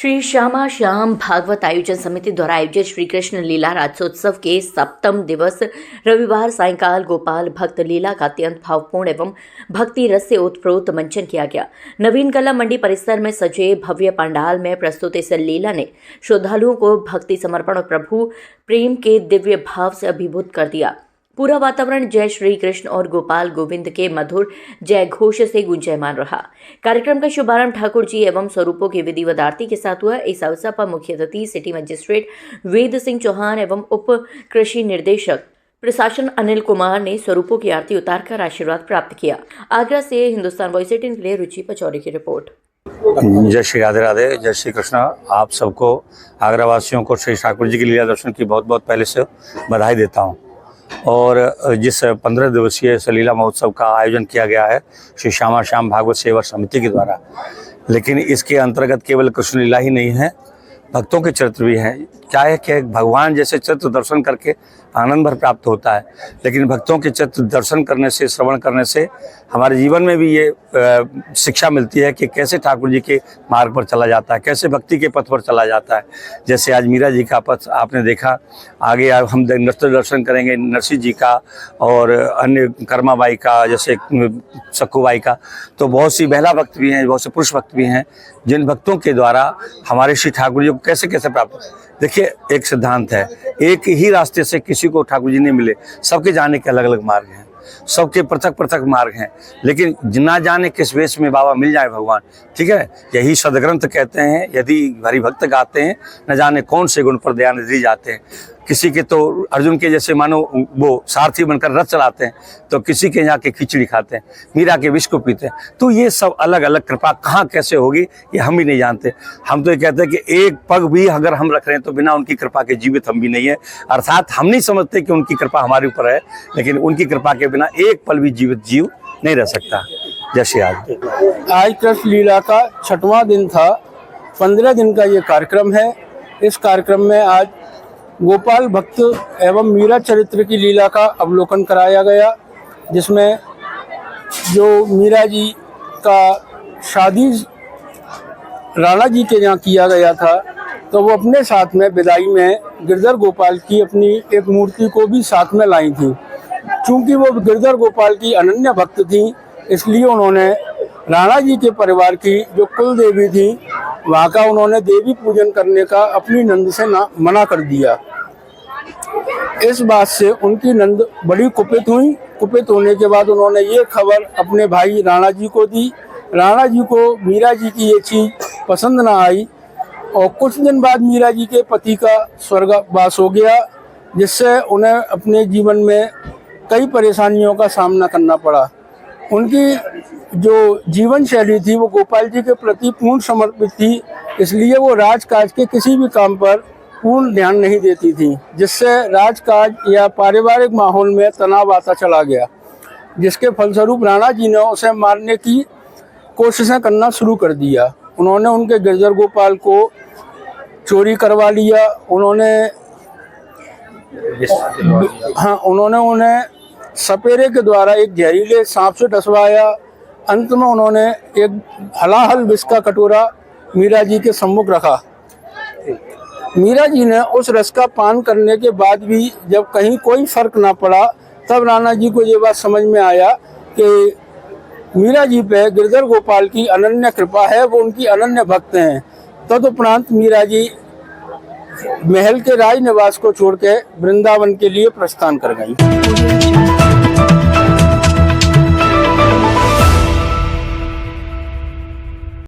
श्री श्यामा श्याम भागवत आयोजन समिति द्वारा आयोजित श्री कृष्ण लीला राज्योत्सव के 7वें दिवस रविवार सायंकाल गोपाल भक्त लीला का अत्यंत भावपूर्ण एवं भक्ति रस से ओतप्रोत मंचन किया गया। नवीन कला मंडी परिसर में सजे भव्य पंडाल में प्रस्तुत इस लीला ने श्रद्धालुओं को भक्ति समर्पण और प्रभु प्रेम के दिव्य भाव से अभिभूत कर दिया। पूरा वातावरण जय श्री कृष्ण और गोपाल गोविंद के मधुर जय घोष से गुंजायमान रहा। कार्यक्रम का शुभारंभ ठाकुर जी एवं स्वरूपों की विधिवत आरती के साथ हुआ। इस अवसर पर मुख्य अतिथि सिटी मजिस्ट्रेट वेद सिंह चौहान एवं उप कृषि निर्देशक प्रशासन अनिल कुमार ने स्वरूपों की आरती उतारकर आशीर्वाद प्राप्त किया। आगरा से हिंदुस्तान वॉइस 18 के लिए रुचि पचौरी की रिपोर्ट। जय श्री राधे राधे, जय श्री कृष्ण। आप सबको आगरा वासियों को श्री ठाकुर जी की लीला दर्शन की बहुत बहुत पहले से बधाई देता हूँ। और जिस 15 दिवसीय लीला महोत्सव का आयोजन किया गया है श्री श्यामा श्याम भागवत सेवा समिति के द्वारा, लेकिन इसके अंतर्गत केवल कृष्ण लीला ही नहीं है, भक्तों के चरित्र भी हैं। क्या है कि भगवान जैसे चरित्र दर्शन करके आनंद भर प्राप्त होता है, लेकिन भक्तों के चरित्र दर्शन करने से, श्रवण करने से हमारे जीवन में भी ये शिक्षा मिलती है कि कैसे ठाकुर जी के मार्ग पर चला जाता है, कैसे भक्ति के पथ पर चला जाता है। जैसे आज मीरा जी का पथ आपने देखा, आगे हम नृत्य दर्शन करेंगे नरसिंह जी का और अन्य कर्माबाई का, जैसे सक्कूबाई का। तो बहुत सी महिला भक्त भी हैं, बहुत से पुरुष भक्त भी हैं, जिन भक्तों के द्वारा हमारे श्री ठाकुर जी को कैसे कैसे प्राप्त। देखिए, एक सिद्धांत है, एक ही रास्ते से किसी को ठाकुर जी नहीं मिले, सबके जाने के अलग अलग मार्ग हैं, सबके पृथक पृथक मार्ग हैं, लेकिन ना जाने किस वेश में बाबा मिल जाए भगवान। ठीक है, यही सदग्रंथ कहते हैं, यदि हरिभक्त गाते हैं, न जाने कौन से गुण पर दयानिधि जाते हैं। किसी के तो अर्जुन के जैसे मानो वो सारथी बनकर रथ चलाते हैं, तो किसी के यहाँ के खिचड़ी खाते हैं, मीरा के विष को पीते हैं। तो ये सब अलग अलग कृपा कहाँ कैसे होगी ये हम भी नहीं जानते। हम तो ये कहते हैं कि एक पग भी अगर हम रख रहे हैं तो बिना उनकी कृपा के जीवित हम भी नहीं है। अर्थात हम नहीं समझते कि उनकी कृपा हमारे ऊपर है, लेकिन उनकी कृपा के बिना एक पल भी जीवित जीव नहीं रह सकता। जय श्री राधे। आज कृष्ण लीला का 6वां दिन था। 15 दिन का ये कार्यक्रम है। इस कार्यक्रम में आज गोपाल भक्त एवं मीरा चरित्र की लीला का अवलोकन कराया गया, जिसमें जो मीरा जी का शादी राणा जी के यहाँ किया गया था, तो वो अपने साथ में विदाई में गिरधर गोपाल की अपनी एक मूर्ति को भी साथ में लाई थी। चूँकि वो गिरधर गोपाल की अनन्य भक्त थी, इसलिए उन्होंने राणा जी के परिवार की जो कुल देवी थी वहाँ का उन्होंने देवी पूजन करने का अपनी नंद से मना कर दिया। इस बात से उनकी नंद बड़ी कुपित हुई। कुपित होने के बाद उन्होंने ये खबर अपने भाई राणा जी को दी। राणा जी को मीरा जी की ये चीज़ पसंद ना आई और कुछ दिन बाद मीरा जी के पति का स्वर्गवास हो गया, जिससे उन्हें अपने जीवन में कई परेशानियों का सामना करना पड़ा। उनकी जो जीवन शैली थी वो गोपाल जी के प्रति पूर्ण समर्पित थी, इसलिए वो राजकाज के किसी भी काम पर पूर्ण ध्यान नहीं देती थी, जिससे राजकाज या पारिवारिक माहौल में तनाव आता चला गया, जिसके फलस्वरूप राणा जी ने उसे मारने की कोशिशें करना शुरू कर दिया। उन्होंने उनके गिरधर गोपाल को चोरी करवा लिया। उन्होंने उन्हें सपेरे के द्वारा एक जहरीले सांप से डसवाया। अंत में उन्होंने एक हलाहल विष का कटोरा मीरा जी के सम्मुख रखा। मीरा जी ने उस रस का पान करने के बाद भी जब कहीं कोई फर्क ना पड़ा, तब राणा जी को ये बात समझ में आया कि मीरा जी पे गिरधर गोपाल की अनन्य कृपा है, वो उनकी अनन्य भक्त हैं। तदुपरांत मीरा जी महल के राज निवास को छोड़ के वृंदावन के लिए प्रस्थान कर गई।